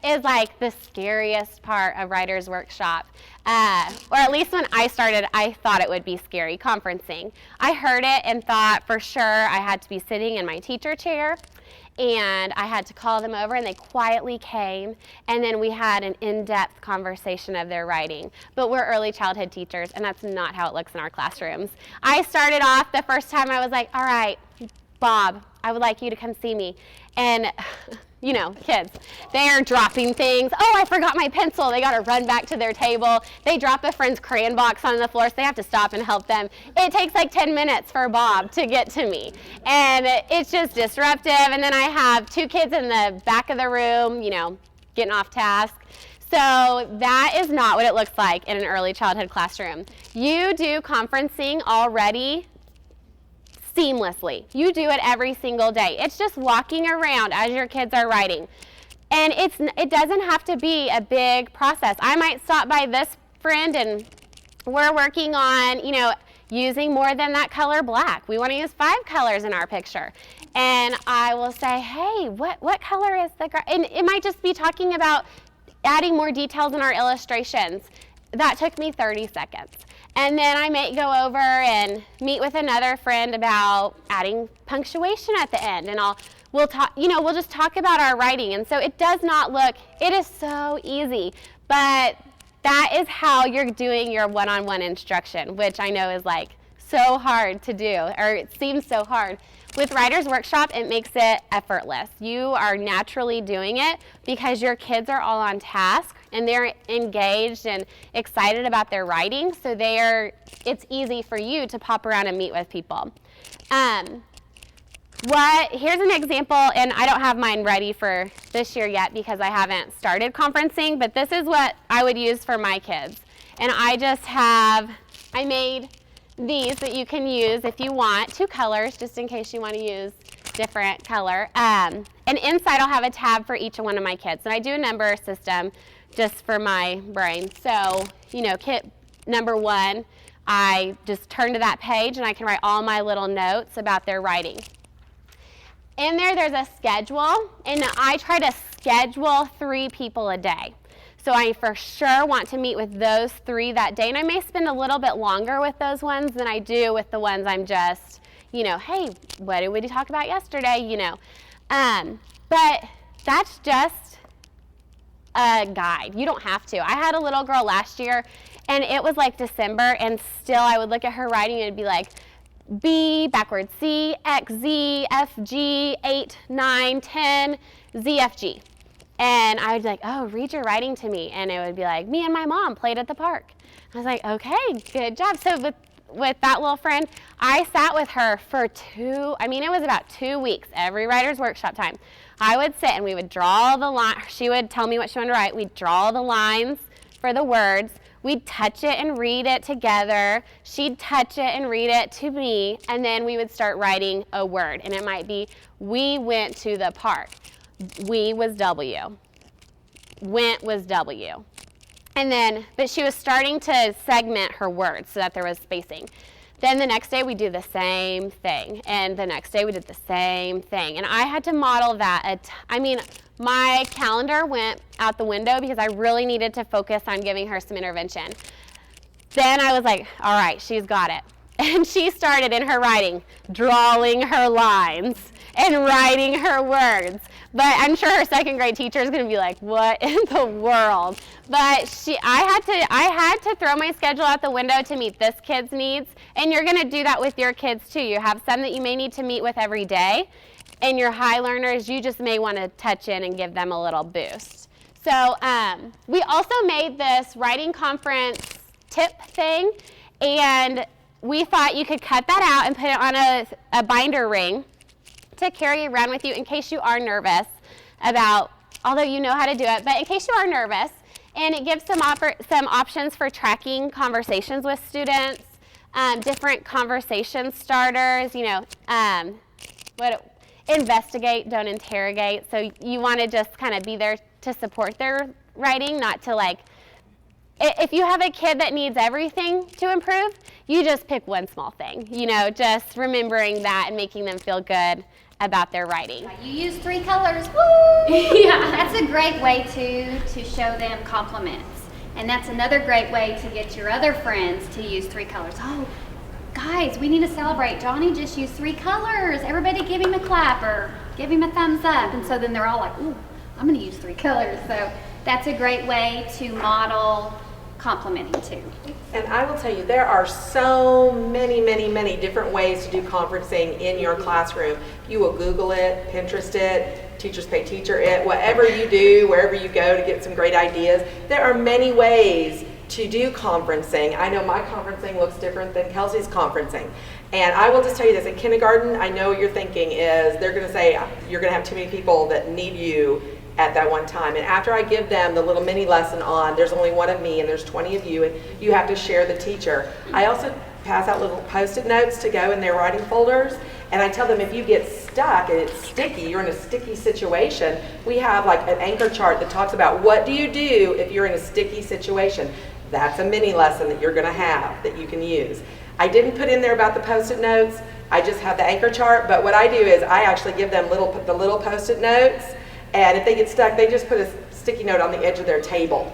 is like the scariest part of Writer's Workshop. Or at least when I started, I thought it would be scary, conferencing. I heard it and thought for sure I had to be sitting in my teacher chair, and I had to call them over, and they quietly came, and then we had an in-depth conversation of their writing. But we're early childhood teachers, and that's not how it looks in our classrooms. I started off the first time, I was like, all right, Bob, I would like you to come see me. And you know, kids, they're dropping things. Oh, I forgot my pencil. They got to run back to their table. They drop a friend's crayon box on the floor, so they have to stop and help them. It takes like 10 minutes for Bob to get to me. And it's just disruptive. And then I have 2 kids in the back of the room, you know, getting off task. So that is not what it looks like in an early childhood classroom. You do conferencing already seamlessly. You do it every single day. It's just walking around as your kids are writing. And it doesn't have to be a big process. I might stop by this friend and we're working on, you know, using more than that color black. We want to use 5 colors in our picture. And I will say, hey, what color is the, and it might just be talking about adding more details in our illustrations. That took me 30 seconds. And then I may go over and meet with another friend about adding punctuation at the end, and we'll just talk about our writing. And so it does not look, it is so easy, but that is how you're doing your one-on-one instruction, which I know is like so hard to do, or it seems so hard. With Writer's Workshop, it makes it effortless. You are naturally doing it because your kids are all on task and they're engaged and excited about their writing, so it's easy for you to pop around and meet with people. Here's an example, and I don't have mine ready for this year yet because I haven't started conferencing, but this is what I would use for my kids. And I made these that you can use if you want, 2 colors, just in case you want to use different color. And inside I'll have a tab for each one of my kids. And I do a number system just for my brain. So, you know, kid number 1, I just turn to that page and I can write all my little notes about their writing. In there's a schedule, and I try to schedule 3 people a day. So I for sure want to meet with those 3 that day, and I may spend a little bit longer with those ones than I do with the ones I'm just, you know, hey, what did we talk about yesterday, you know. But that's just a guide. You don't have to. I had a little girl last year, and it was like December, and still I would look at her writing, and it'd be like B, backwards C, X, Z, F, G, 8, 9, 10, Z, F, G. And I would be like, oh, read your writing to me. And it would be like, me and my mom played at the park. I was like, okay, good job. So with that little friend, I sat with her for it was about 2 weeks, every Writer's Workshop time. I would sit and we would draw the line. She would tell me what she wanted to write. We'd draw the lines for the words. We'd touch it and read it together. She'd touch it and read it to me. And then we would start writing a word. And it might be, we went to the park. We was W. Went was W. But she was starting to segment her words so that there was spacing. Then the next day we do the same thing. And the next day we did the same thing. And I had to model that. My calendar went out the window because I really needed to focus on giving her some intervention. Then I was like, all right, she's got it. And she started in her writing, drawing her lines and writing her words. But I'm sure her 2nd grade teacher is going to be like, what in the world? But I had to throw my schedule out the window to meet this kid's needs. And you're going to do that with your kids too. You have some that you may need to meet with every day. And your high learners, you just may want to touch in and give them a little boost. So we also made this writing conference tip thing. And we thought you could cut that out and put it on a binder ring to carry around with you in case you are nervous although you know how to do it, but in case you are nervous. And it gives some options for tracking conversations with students, different conversation starters, investigate, don't interrogate. So you want to just kind of be there to support their writing, not to if you have a kid that needs everything to improve, you just pick one small thing, just remembering that and making them feel good about their writing. You use 3 colors, woo! Yeah. That's a great way to show them compliments. And that's another great way to get your other friends to use 3 colors. Oh, guys, we need to celebrate. Johnny just used 3 colors. Everybody give him a clap or give him a thumbs up. And so then they're all like, ooh, I'm gonna use 3 colors. So that's a great way to model complimenting too. And I will tell you, there are so many different ways to do conferencing in your classroom. You will Google it, Pinterest it, Teachers Pay Teacher it, whatever you do, wherever you go to get some great ideas. There are many ways to do conferencing. I know my conferencing looks different than Kelsey's conferencing. And I will just tell you this, in kindergarten, I know what you're thinking is they're gonna say you're gonna have too many people that need you at that one time. And after I give them the little mini lesson on there's only one of me and there's 20 of you and you have to share the teacher, I also pass out little Post-it notes to go in their writing folders. And I tell them if you get stuck and it's sticky, you're in a sticky situation, we have like an anchor chart that talks about what do you do if you're in a sticky situation. That's a mini lesson that you're gonna have that you can use. I didn't put in there about the Post-it notes, I just have the anchor chart, but what I do is I actually give them the little Post-it notes. And if they get stuck, they just put a sticky note on the edge of their table.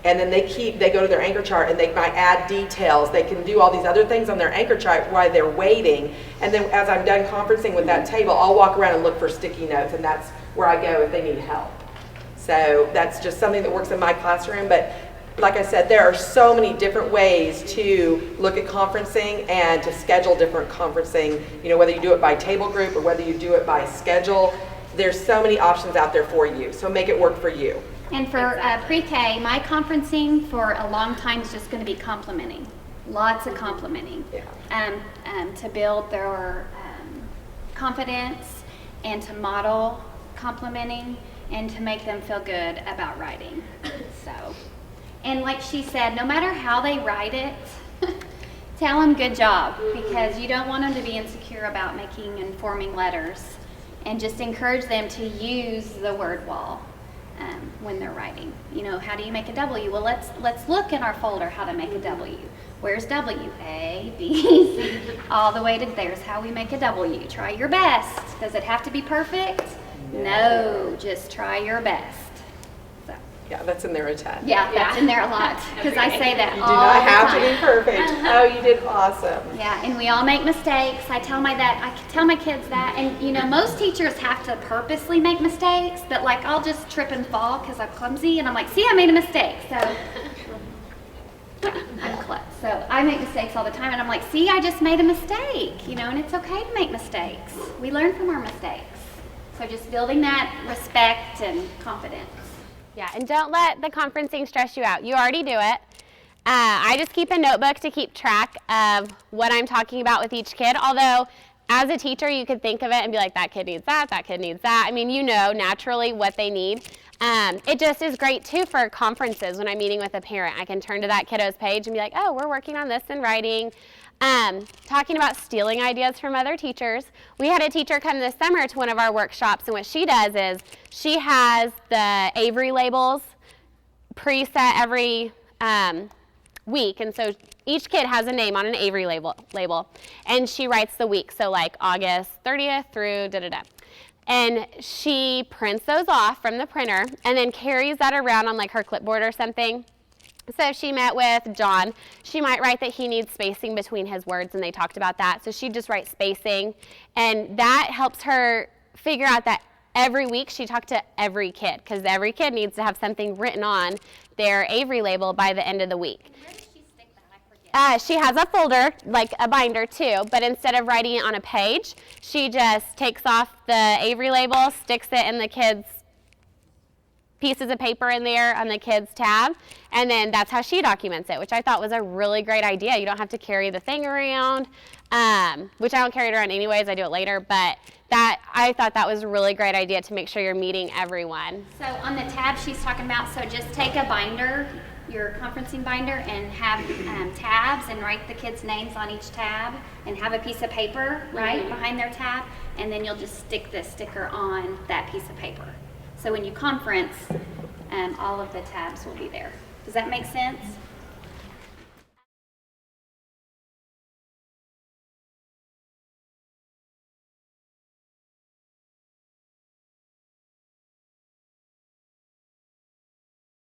And then they go to their anchor chart and they might add details. They can do all these other things on their anchor chart while they're waiting. And then as I'm done conferencing with that table, I'll walk around and look for sticky notes, and that's where I go if they need help. So that's just something that works in my classroom. But like I said, there are so many different ways to look at conferencing and to schedule different conferencing, whether you do it by table group or whether you do it by schedule. There's so many options out there for you, so make it work for you. And for pre-K, my conferencing for a long time is just going to be complimenting. Lots of complimenting. Yeah. To build their confidence and to model complimenting and to make them feel good about writing. So, and like she said, no matter how they write it, tell them good job, because you don't want them to be insecure about making and forming letters. And just encourage them to use the word wall when they're writing. How do you make a W? Well, let's look in our folder how to make a W. Where's W? A, B, C, all the way to there's how we make a W. Try your best. Does it have to be perfect? No, just try your best. So. Yeah, that's in there a ton. Yeah, that's in there a lot, because I say that you all do not the have time. to be perfect. Oh, you did awesome. Yeah, and we all make mistakes. I tell my kids that, and most teachers have to purposely make mistakes, but like I'll just trip and fall because I'm clumsy, and I'm like, see, I made a mistake. So I'm clumsy. So I make mistakes all the time, and I'm like, see, I just made a mistake, and it's okay to make mistakes. We learn from our mistakes. So just building that respect and confidence. Yeah, and don't let the conferencing stress you out. You already do it. I just keep a notebook to keep track of what I'm talking about with each kid, although as a teacher you could think of it and be like, that kid needs that kid needs that. I mean, naturally what they need. It just is great too for conferences when I'm meeting with a parent. I can turn to that kiddo's page and be like, oh, we're working on this in writing. Talking about stealing ideas from other teachers. We had a teacher come this summer to one of our workshops, and what she does is she has the Avery labels preset every week, and so each kid has a name on an Avery label, and she writes the week, so like August 30th through da-da-da. And she prints those off from the printer and then carries that around on like her clipboard or something. So if she met with John, she might write that he needs spacing between his words, and they talked about that. So she'd just write spacing, and that helps her figure out that every week she talked to every kid, because every kid needs to have something written on their Avery label by the end of the week. Where does she stick that? I forget. She has a folder, like a binder too, but instead of writing it on a page, she just takes off the Avery label, sticks it in the kids' pieces of paper in there on the kids' tab, and then that's how she documents it, which I thought was a really great idea. You don't have to carry the thing around, which I don't carry it around anyways, I do it later, but I thought that was a really great idea to make sure you're meeting everyone. So on the tab she's talking about, so just take a binder, your conferencing binder, and have tabs and write the kids' names on each tab and have a piece of paper right behind their tab, and then you'll just stick the sticker on that piece of paper. So when you conference, all of the tabs will be there. Does that make sense?